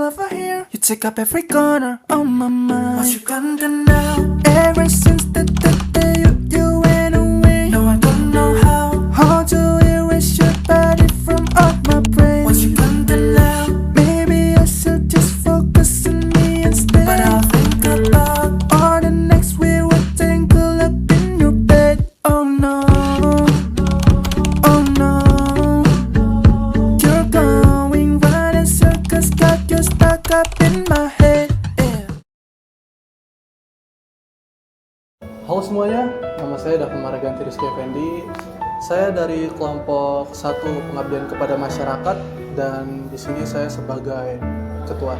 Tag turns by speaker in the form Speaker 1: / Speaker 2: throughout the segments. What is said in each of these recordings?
Speaker 1: over here. You take up every corner on my mind. What you gonna do now? Ever since the day you went away. No, I don't know how to erase your body from off my brain. What you gonna do now? Maybe I should just focus on me instead. But I'll think about all the nights we were tangled up in your bed. Oh no, oh no. You're going round in circles, got you stuck up in my head. Yeah.
Speaker 2: Halo semuanya, nama saya David Maraganti Rizky Effendi. Saya dari kelompok 1 pengabdian kepada masyarakat dan di sini saya sebagai ketua.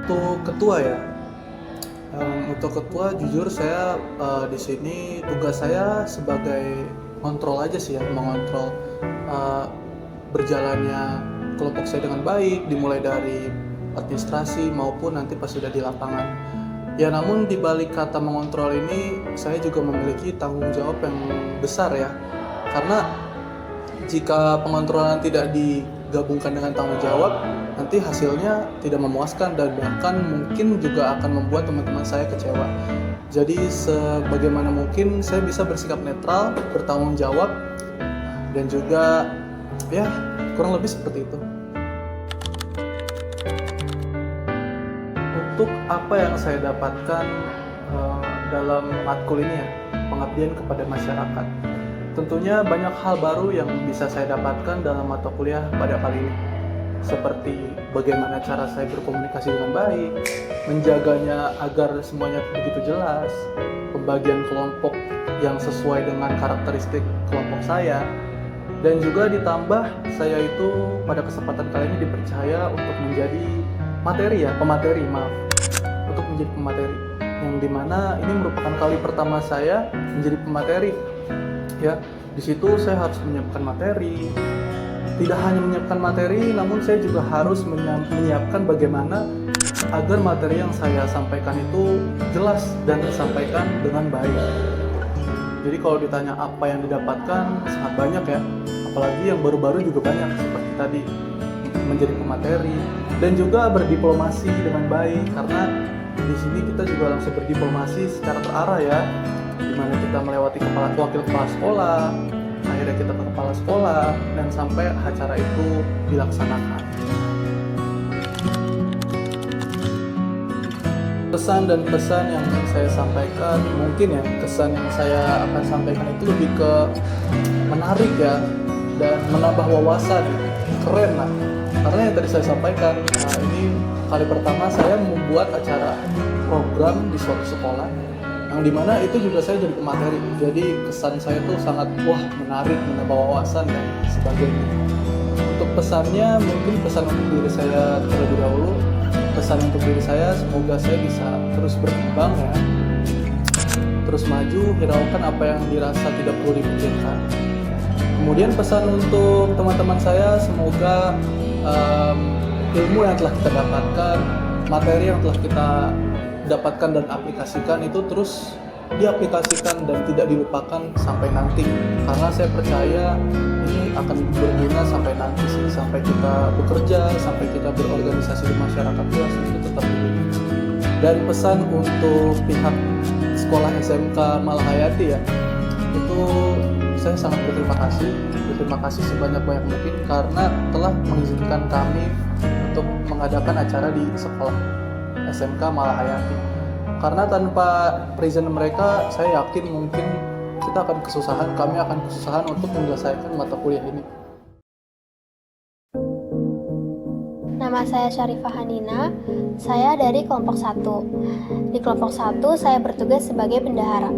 Speaker 2: Untuk ketua ya, untuk ketua jujur saya di sini tugas saya sebagai kontrol aja sih ya, mengontrol berjalannya kelompok saya dengan baik, dimulai dari administrasi maupun nanti pas sudah di lapangan. Ya namun di balik kata mengontrol ini saya juga memiliki tanggung jawab yang besar ya. Karena jika pengontrolan tidak digabungkan dengan tanggung jawab, nanti hasilnya tidak memuaskan dan bahkan mungkin juga akan membuat teman-teman saya kecewa. Jadi sebagaimana mungkin saya bisa bersikap netral, bertanggung jawab dan juga ya kurang lebih seperti itu. Untuk apa yang saya dapatkan dalam matkul ini ya, pengabdian kepada masyarakat. Tentunya banyak hal baru yang bisa saya dapatkan dalam mata kuliah pada kali ini. Seperti bagaimana cara saya berkomunikasi dengan baik, menjaganya agar semuanya begitu jelas, pembagian kelompok yang sesuai dengan karakteristik kelompok saya, dan juga ditambah saya itu pada kesempatan kali ini dipercaya untuk menjadi untuk menjadi pemateri, yang dimana ini merupakan kali pertama saya menjadi pemateri. Ya, di situ saya harus menyiapkan materi. Tidak hanya menyiapkan materi, namun saya juga harus menyiapkan bagaimana agar materi yang saya sampaikan itu jelas dan tersampaikan dengan baik. Jadi kalau ditanya apa yang didapatkan, sangat banyak ya. Apalagi yang baru-baru juga banyak, seperti tadi menjadi pemateri dan juga berdiplomasi dengan baik, karena di sini kita juga langsung berdiplomasi secara terarah ya, dimana kita melewati wakil kepala sekolah, akhirnya kita ke kepala sekolah dan sampai acara itu dilaksanakan. Pesan dan pesan yang saya sampaikan, mungkin ya kesan yang saya akan sampaikan itu lebih ke menarik ya dan menambah wawasan, keren lah. Karena yang tadi saya sampaikan, ini kali pertama saya membuat acara program di suatu sekolah, yang dimana itu juga saya jadi pemateri. Jadi kesan saya tuh sangat menarik, menambah wawasan dan sebagainya. Untuk pesannya mungkin pesan untuk diri saya terlebih dahulu. Pesan untuk diri saya, semoga saya bisa terus berkembang ya, terus maju, hiraukan apa yang dirasa tidak perlu dipikirkan. Kemudian pesan untuk teman-teman saya, semoga ilmu yang telah kita dapatkan, materi yang telah kita dapatkan dan aplikasikan itu terus diaplikasikan dan tidak dilupakan sampai nanti. Karena saya percaya ini akan berguna sampai nanti sih, sampai kita bekerja, sampai kita berorganisasi di masyarakat luas itu tetap berguna. Dan pesan untuk pihak sekolah SMK Malahayati ya, itu saya sangat berterima kasih sebanyak-banyak mungkin karena telah mengizinkan kami untuk mengadakan acara di sekolah SMK Malahayati. Karena tanpa present mereka, saya yakin mungkin kami akan kesusahan untuk menyelesaikan mata kuliah ini.
Speaker 3: Nama saya Syarifah Hanina, saya dari kelompok 1. Di kelompok 1 saya bertugas sebagai bendahara.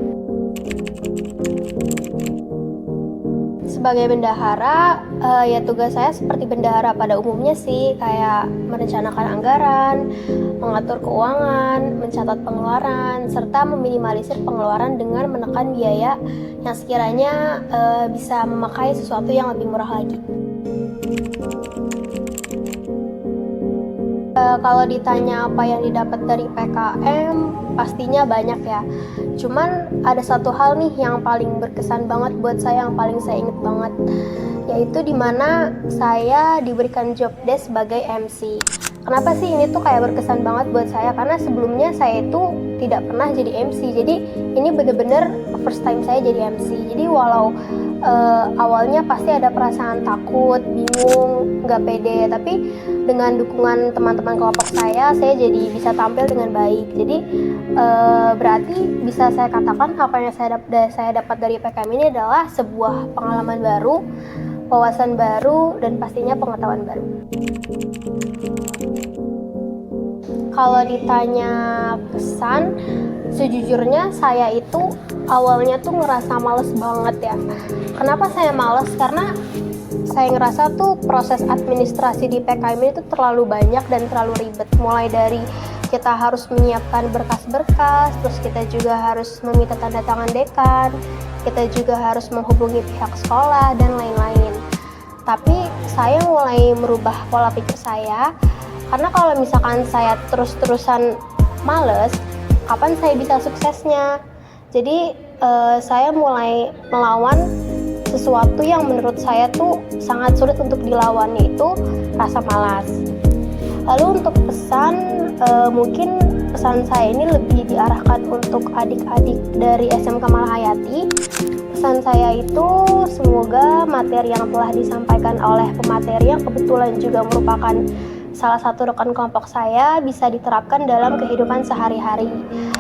Speaker 3: Sebagai bendahara, ya tugas saya seperti bendahara pada umumnya sih, kayak merencanakan anggaran, mengatur keuangan, mencatat pengeluaran, serta meminimalisir pengeluaran dengan menekan biaya yang sekiranya bisa memakai sesuatu yang lebih murah lagi. Kalau ditanya apa yang didapat dari PKM, pastinya banyak ya. Cuman ada satu hal nih yang paling berkesan banget buat saya, yang paling saya inget banget. yaitu dimana saya diberikan job desk sebagai MC. Kenapa sih ini tuh kayak berkesan banget buat saya? Karena sebelumnya saya itu tidak pernah jadi MC. Jadi ini bener-bener first time saya jadi MC. Jadi walau awalnya pasti ada perasaan takut, bingung, nggak pede, tapi dengan dukungan teman-teman kelompok saya jadi bisa tampil dengan baik. Jadi berarti bisa saya katakan apa yang saya dapat dari PKM ini adalah sebuah pengalaman baru, wawasan baru, dan pastinya pengetahuan baru. Kalau ditanya pesan, sejujurnya saya itu awalnya tuh ngerasa males banget ya. Kenapa saya males? Karena saya ngerasa tuh proses administrasi di PKM ini tuh terlalu banyak dan terlalu ribet. Mulai dari kita harus menyiapkan berkas-berkas, terus kita juga harus meminta tanda tangan dekan, kita juga harus menghubungi pihak sekolah, dan lain-lain. Tapi saya mulai merubah pola pikir saya, karena kalau misalkan saya terus-terusan males, kapan saya bisa suksesnya? Jadi saya mulai melawan sesuatu yang menurut saya tuh sangat sulit untuk dilawan, yaitu rasa malas. Lalu untuk pesan, mungkin pesan saya ini lebih diarahkan untuk adik-adik dari SMK Malahayati. Pesan saya itu semoga materi yang telah disampaikan oleh pemateri yang kebetulan juga merupakan salah satu rekan kelompok saya bisa diterapkan dalam kehidupan sehari-hari.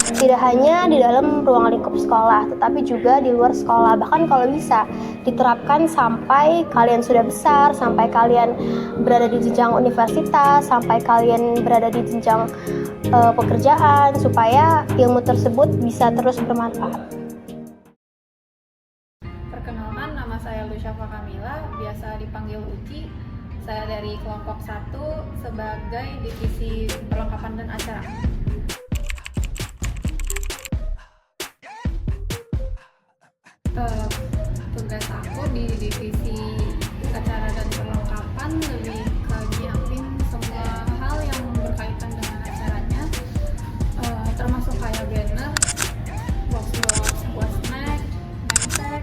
Speaker 3: Tidak hanya di dalam ruang lingkup sekolah, tetapi juga di luar sekolah. Bahkan kalau bisa diterapkan sampai kalian sudah besar, sampai kalian berada di jenjang universitas, sampai kalian berada di jenjang pekerjaan, supaya ilmu tersebut bisa terus bermanfaat.
Speaker 4: Perkenalkan, nama saya Lusyafa Kamila, biasa dipanggil Uci. Saya dari kelompok 1 sebagai divisi perlengkapan dan acara. Tugas aku di divisi acara dan perlengkapan lebih ke nyiapin semua hal yang berkaitan dengan acaranya, termasuk kayak banner, box-box buat snack, name-tag,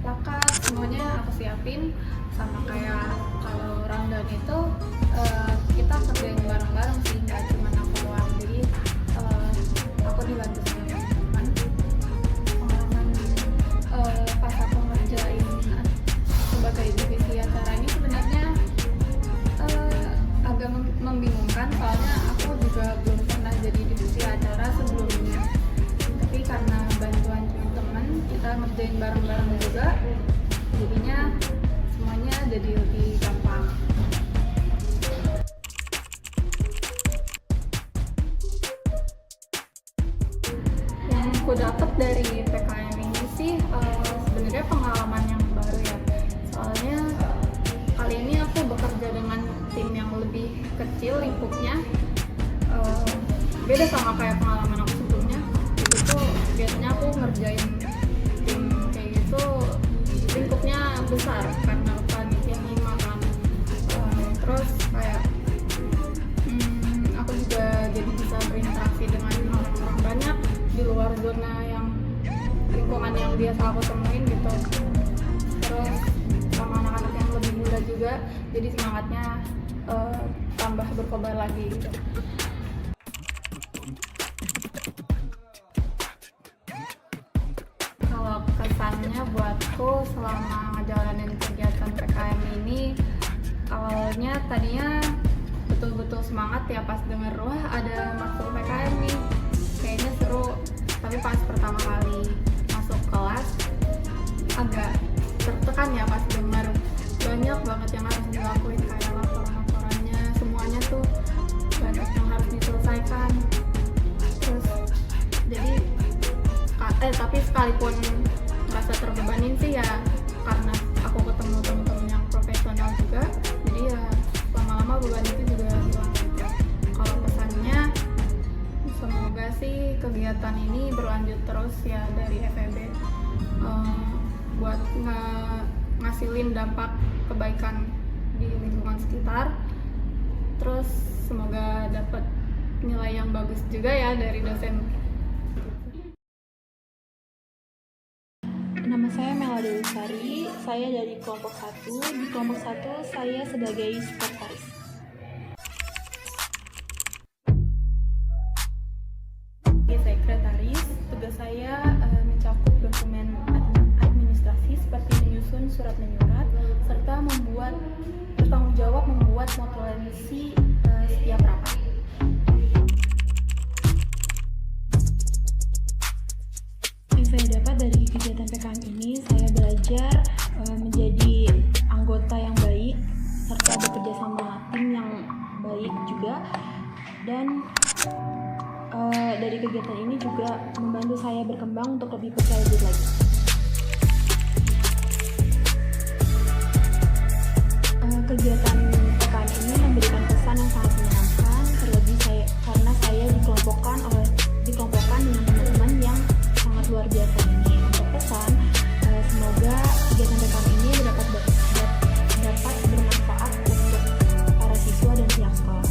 Speaker 4: plakat, semuanya aku siapin. Sama kayak kalau rundown itu kita kerjain bareng-bareng sih, nggak cuma aku doang. Jadi aku dibantu sama teman-teman. Pengalaman pas aku ngerjain sebagai divisi acara ini sebenarnya agak membingungkan, soalnya aku juga belum pernah jadi divisi acara sebelumnya. Tapi karena bantuan teman-teman, kita ngerjain bareng-bareng juga, jadinya semuanya jadi lebih gampang. Yang aku dapat dari PKM ini sih sebenarnya pengalaman yang baru ya. Soalnya kali ini aku bekerja dengan tim yang lebih kecil lingkupnya. Beda sama kayak pengalaman aku sebelumnya. Itu tuh biasanya aku ngerjain tim kayak gitu lingkupnya besar karena panitia 5 kan. Terus kayak aku juga jadi bisa berinteraksi dengan orang-orang banyak di luar zona yang lingkungan yang biasa aku temuin gitu. Terus sama anak-anak yang lebih muda juga, jadi semangatnya tambah berkobar lagi gitu. Kalau kesannya buatku selama ngejalanin kegiatan PKM ini, awalnya tadinya betul-betul semangat ya pas denger wah ada matkul PKM nih, kayaknya seru. Tapi pas pertama kali masuk kelas agak tertekan ya pas denger banyak banget yang harus dilakuin, kayak laporan-laporannya semuanya tuh banyak yang harus diselesaikan. Terus jadi tapi sekalipun merasa terbebanin sih ya karena aku ketemu teman-teman yang profesional juga, jadi ya lama-lama beban itu juga hilang gitu. Kalau pesannya semoga sih kegiatan ini berlanjut terus ya dari FEB buat ngasilin dampak kebaikan di lingkungan sekitar. Terus semoga dapat nilai yang bagus juga ya dari dosen.
Speaker 5: Nama Saya Melody Lestari, saya dari kelompok 1. Di kelompok 1 saya sebagai sekretaris. Sebagai sekretaris, tugas saya mencakup dokumen administrasi seperti menyusun surat menyurat serta bertanggung jawab membuat moderasi setiap rapat. Yang saya dapat dari kegiatan PKM ini, saya belajar menjadi anggota yang baik serta bekerja sama tim yang baik juga, dan dari kegiatan ini juga membantu saya berkembang untuk lebih percaya diri lagi. Kegiatan PKM ini memberikan kesan yang sangat menyenangkan, terlebih karena saya dikelompokkan dengan teman-teman yang sangat luar biasa ini. Untuk pesan, semoga kegiatan PKM ini dapat bermanfaat untuk para siswa dan pihak sekolah.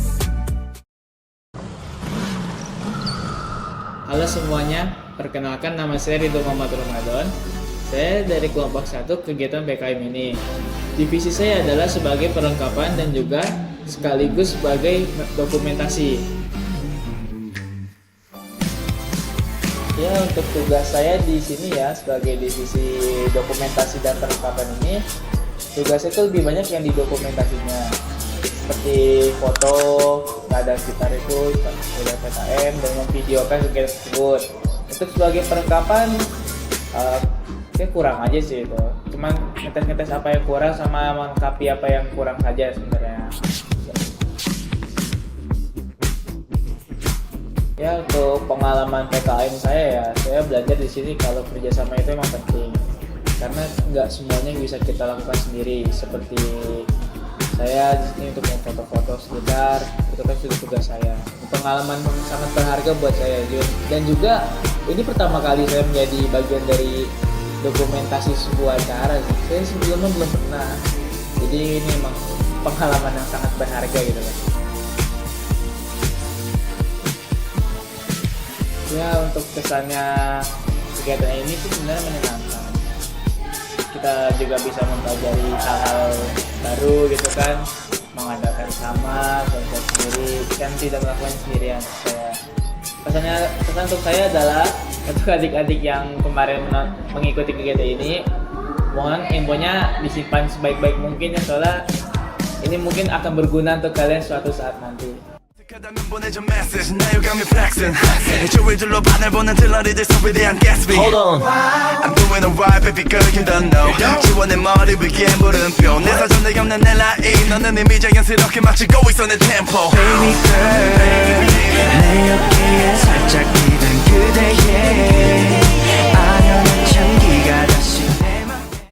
Speaker 6: Halo semuanya, perkenalkan nama saya Ridho Muhammad Ramadan. Saya dari kelompok 1 kegiatan PKM ini. Divisi saya adalah sebagai perlengkapan dan juga sekaligus sebagai dokumentasi. Ya, untuk tugas saya di sini ya sebagai divisi dokumentasi dan perlengkapan ini, tugasnya itu lebih banyak yang di dokumentasinya. Seperti foto, keadaan sekitar itu, udah PKM, dan memvideokan kegiatan tersebut. Untuk sebagai perlengkapan, kayak kurang aja sih itu. Cuman ngetes apa yang kurang sama melengkapi apa yang kurang saja sebenarnya. Ya, untuk pengalaman PKM saya belajar di sini kalau kerjasama itu emang penting. Karena nggak semuanya bisa kita lakukan sendiri. Seperti saya di sini untuk foto-foto sekitar, itu kan sudah tugas saya. Pengalaman sangat berharga buat saya, dan juga ini pertama kali saya menjadi bagian dari dokumentasi sebuah acara. Saya sebelumnya belum pernah, jadi ini memang pengalaman yang sangat berharga gitu kan. Ya, untuk kesannya kegiatan ini sih sebenarnya menyenangkan. Kita juga bisa mempelajari hal-hal baru gitu kan, mengadakan sama, konser sendiri, kan tidak melakukan sendirian. Pesan untuk saya adalah untuk adik-adik yang kemarin mengikuti kegiatan ini, mohon infonya disimpan sebaik-baik mungkin ya, soalnya ini mungkin akan berguna untuk kalian suatu saat nanti.
Speaker 7: Hold on, I'm doing alright, baby girl, you don't know. 지원의 머리 위에 물음표. 내 사전에 없는 내 라인, 너는 이미 자연스럽게 맞추고 있어 내 템포. Baby